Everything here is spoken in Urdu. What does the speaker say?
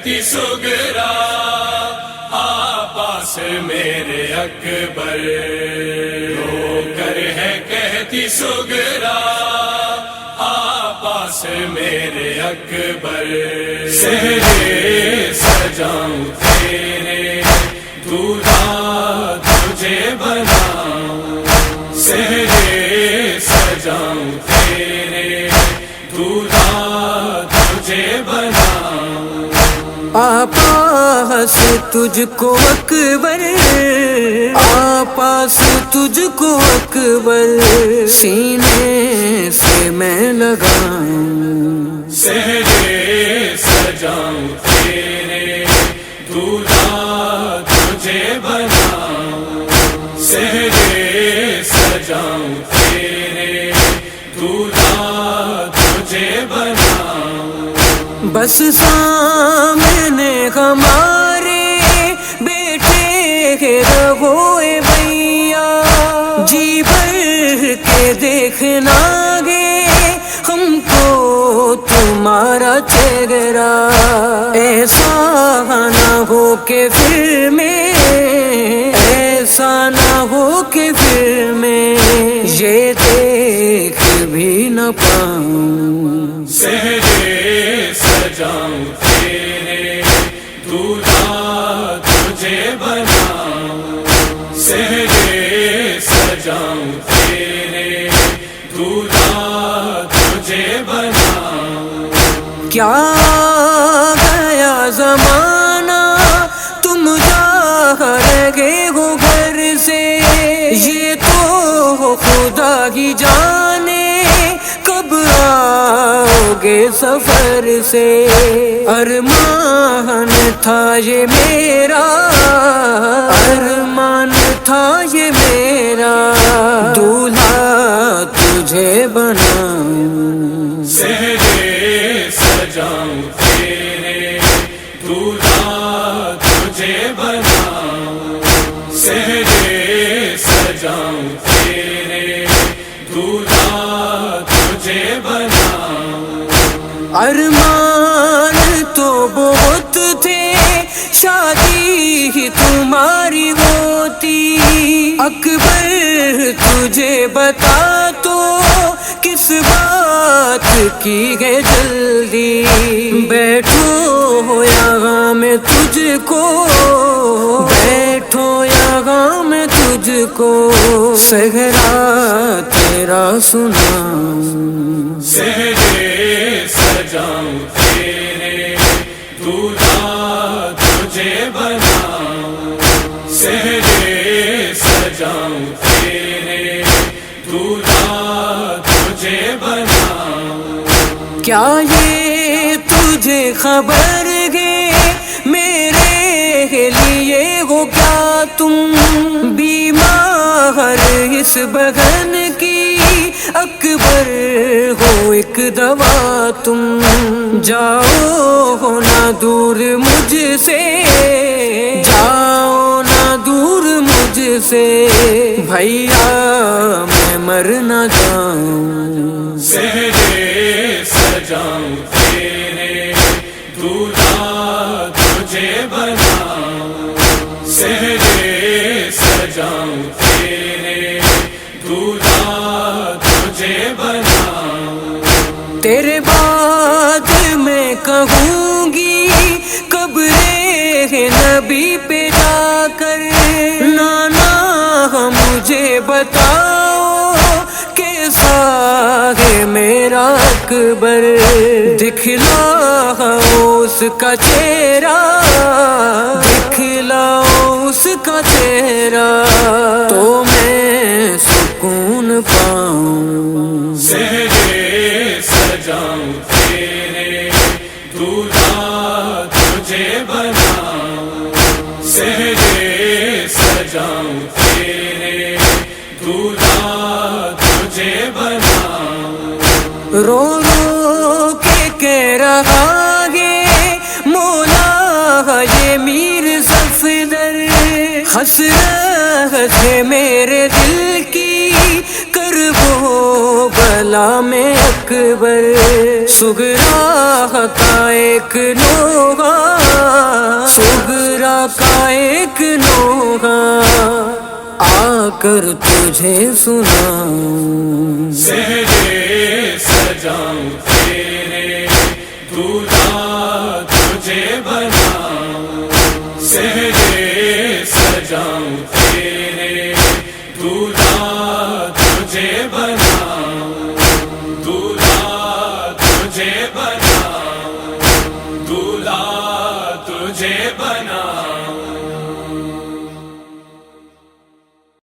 کہتی سغرا پاس میرے اکبر، رو کر ہے کہتی سغرا پاس میرے اکبر، سہرے سجاؤں تیرے دودھا تجھے بناؤں، سہرے سجاؤں تیرے دودھا تجھے بناؤں، آپاس تجھ کو اکبر، آپاس تجھ کو اکبر، سینے سے میں لگاؤں، سہرے سجاؤں تیرے دودھا تجھے بناؤں، سہرے سجاؤں تیرے دودھا تجھے بناؤں، بس سامنے ہمارے بیٹے رہو اے بھیا، جی بھر کے دیکھنا گے ہم کو تمہارا چہرہ، ایسا نہ ہو کہ پھر میں، ایسا نہ ہو کہ پھر میں یہ دیکھ بھی نہ پاؤں، سہرے سجاؤں تیرے دودھا تجھے بناؤں، سہرے سجاؤں تیرے دودھا تجھے بناؤں، کیا گیا زمانہ تم جا رہے ہو گھر سے، یہ تو خدا ہی جانے کب آؤ گے سفر سے، ارمان تھا یہ میرا، ارمان تھا یہ میرا، دولہا تجھے بناؤں، سہرے سجاؤں تیرے دولہا تجھے بناؤں، سہرے سجاؤں تیرے دولہا تجھے بناؤں، ارمان تو بہت تھے شادی تمہاری ہوتی، اکبر تجھے بتا تو کس بات کی ہے جلدی، بیٹھو یہاں میں تجھ کو، بیٹھو یہاں میں تجھ کو صحرا تیرا سناؤں، سہرے سجاؤں تیرے دولہا تجھے بناؤں، سہرے سجاؤں تیرے دولہا تجھے بناؤں، کیا یہ تجھے خبر ہے میرے لیے ہو کیا تم بیمار اس بغن کی، اکبر ہو ایک دوا تم، جاؤ نہ دور مجھ سے، جاؤ نہ دور مجھ سے بھیا میں مر نہ جاؤں، سہرے سجاؤں تیرے دولہا تجھے بناؤں، سہرے سجاؤں تیرے دولہا تجھے بناؤں، تیرے بعد میں کہوں گی قبر نبی پہ جا کر، نانا مجھے بتاؤ کیسا ہے میرا اکبر، دکھلاؤ اس کا چہرہ، دکھلاؤ اس کا چہرہ تو میں سکون پاؤں، سہرے سجاؤں تیرے دولہا تجھے بناؤں، سہرے سجاؤں تیرے دولہا تجھے بناؤں، رو رو کے کہہ رہا ہے مولا یہ میر صفدر، حسرت ہے میرے دل کی کربو بلا میں اکبر، سغرا کا ایک نوحہ، سغرا کا ایک نوحہ آ کر تجھے سناؤں، سہرے سجاؤں تیرے دولہا تجھے بناؤں، سہرے سجاؤں تیرے دولہا تجھے بناؤں، دولہا تجھے بناؤں۔